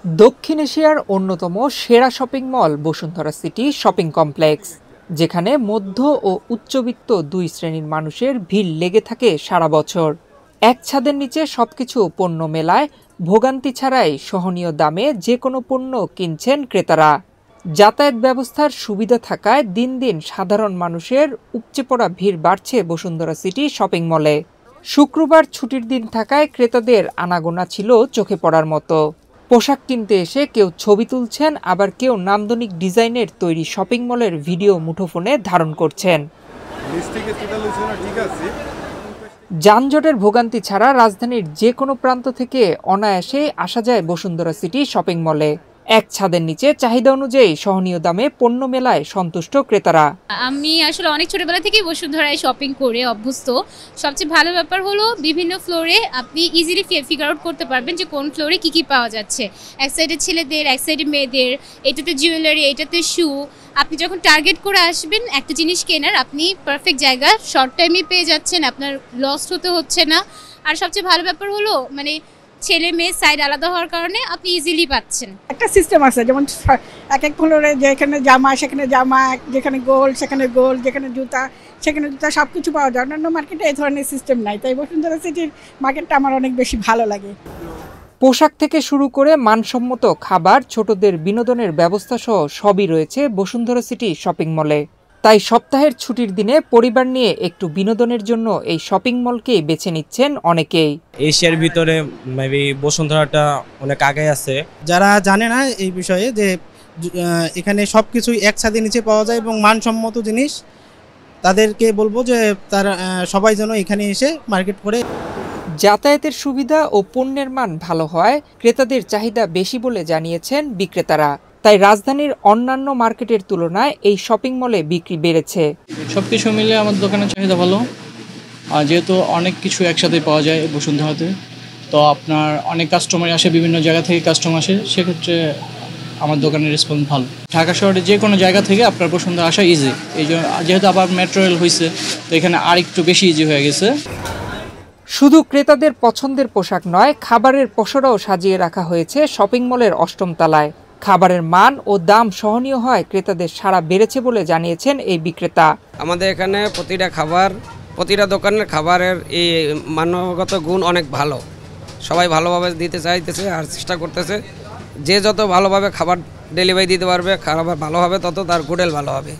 দক্ষিণ এশিয়ার অন্যতম সেরা shopping mall Bashundhara city shopping complex, যেখানে মধ্য ও উচ্চবিত্ত দুই শ্রেণীর মানুষের ভিড় লেগে থাকে সারা বছর। এক ছাদের নিচে সবকিছু পণ্য মেলায়, ভোগান্তি ছাড়াই সহনীয় দামে যে কোনো পণ্য কিনছেন ক্রেতারা। যাতায়াত ব্যবস্থার সুবিধা থাকায় দিন দিন সাধারণ মানুষের উপচে পড়া ভিড় বাড়ছে বসুন্ধরা সিটি শপিং মলে। শুক্রবার ছুটির দিন থাকায় ক্রেতাদের আনাগোনা ছিল চোখে পড়ার মতো। পোশাক কিনতে এসে কেউ ছবি তুলছেন, আবার কেউ নান্দনিক ডিজাইনের তৈরি শপিং মলের ভিডিও মুঠোফোনে ধারণ করছেন। যানজটের ভোগান্তি ছাড়া রাজধানীর যে কোনো প্রান্ত থেকে অনায়াসে আসা যায় বসুন্ধরা সিটি শপিং মলে। এক ছাদের নিচে চাহিদা অনুযায়ী সহনীয় দামে পণ্য মেলায় সন্তুষ্ট ক্রেতারা। আমি আসলে অনেক ছোটবেলা থেকেই বসুন্ধরায় শপিং করে অভ্যস্ত। সবচেয়ে ভালো ব্যাপার হলো বিভিন্ন ফ্লোরে আপনি ইজিলি ফিগার আউট করতে পারবেন যে কোন ফ্লোরে কি পাওয়া যাচ্ছে। এক সাইডে ছেলেদের, এক সাইডে মেয়েদের, এটাতে জুয়েলারি, এটাতে শু। আপনি যখন টার্গেট করে আসবেন একটা জিনিস কেনার, আপনি পারফেক্ট জায়গা শর্ট টাইমে পেয়ে যাচ্ছেন, আপনার লস্ট হতে হচ্ছে না। আর সবচেয়ে ভালো ব্যাপার হলো ছেলে মেয়ে সাইড আলাদা হওয়ার কারণে আপনি ইজিলি পাচ্ছেন। একটা সিস্টেম আছে, যেমন এক এক ফ্লোরে যেখানে জামা সেখানে জামা, যেখানে গোল্ড সেখানে গোল্ড, যেখানে জুতা সেখানে জুতা, সব কিছু পাওয়া যায়। অন্যান্য মার্কেটে এই ধরনের সিস্টেম নাই, তাই বসুন্ধরা সিটির মার্কেটটা আমার অনেক বেশি ভালো লাগে। পোশাক থেকে শুরু করে মানসম্মত খাবার, ছোটদের বিনোদনের ব্যবস্থা সহ সবই রয়েছে বসুন্ধরা সিটি শপিং মলে। তাই সপ্তাহের ছুটির দিনে পরিবার নিয়ে একটু বিনোদনের জন্য এই শপিং মলকেই বেছে নিচ্ছেন অনেকেই। এশিয়ার ভিতরে মেবি বসুন্ধরাটা অনেক আগে আছে। যারা জানে না এই বিষয়ে যে এখানে সব কিছুই এক ছাদের নিচে পাওয়া যায় এবং মানসম্মত জিনিস, তাদেরকে বলবো যে তারা সবাই যেন এখানে এসে মার্কেট করে। যাতায়াতের সুবিধা ও পণ্যের মান ভালো হয় ক্রেতাদের চাহিদা বেশি বলে জানিয়েছেন বিক্রেতারা। তাই রাজধানীর অন্যান্য মার্কেটের তুলনায় এই শপিং মলে বিক্রি বেড়েছে। সবকিছু মিলে আমার দোকানের চাহিদা ভালো, আর যেহেতু অনেক কিছু একসাথে পাওয়া যায় বসুন্ধরাতে, তো আপনার অনেক কাস্টমার আসে, বিভিন্ন জায়গা থেকে কাস্টমার আসে, সেক্ষেত্রে আমার দোকানের রেসপন্স ভালো। ঢাকা শহরে যে কোনো জায়গা থেকে আপনার বসুন্ধরা আসা ইজি, এই যেহেতু আবার মেট্রো রেল হয়েছে, তো এখানে আর একটু বেশি ইজি হয়ে গেছে। শুধু ক্রেতাদের পছন্দের পোশাক নয়, খাবারের পসরাও সাজিয়ে রাখা হয়েছে শপিং মলের অষ্টম তলায়। খাবারের মান ও দাম সহনীয় হয় ক্রেতাদের সাড়া বেড়েছে বলে জানিয়েছেন এই বিক্রেতা। আমাদের এখানে প্রতিটা দোকানের খাবারের এই মানগত গুণ অনেক ভালো। সবাই ভালোভাবে দিতে চাইতেছে আর চেষ্টা করতেছে। যে যত ভালোভাবে খাবার ডেলিভারি দিতে পারবে, খাবার ভালো হবে, তত তার হোটেল ভালো হবে।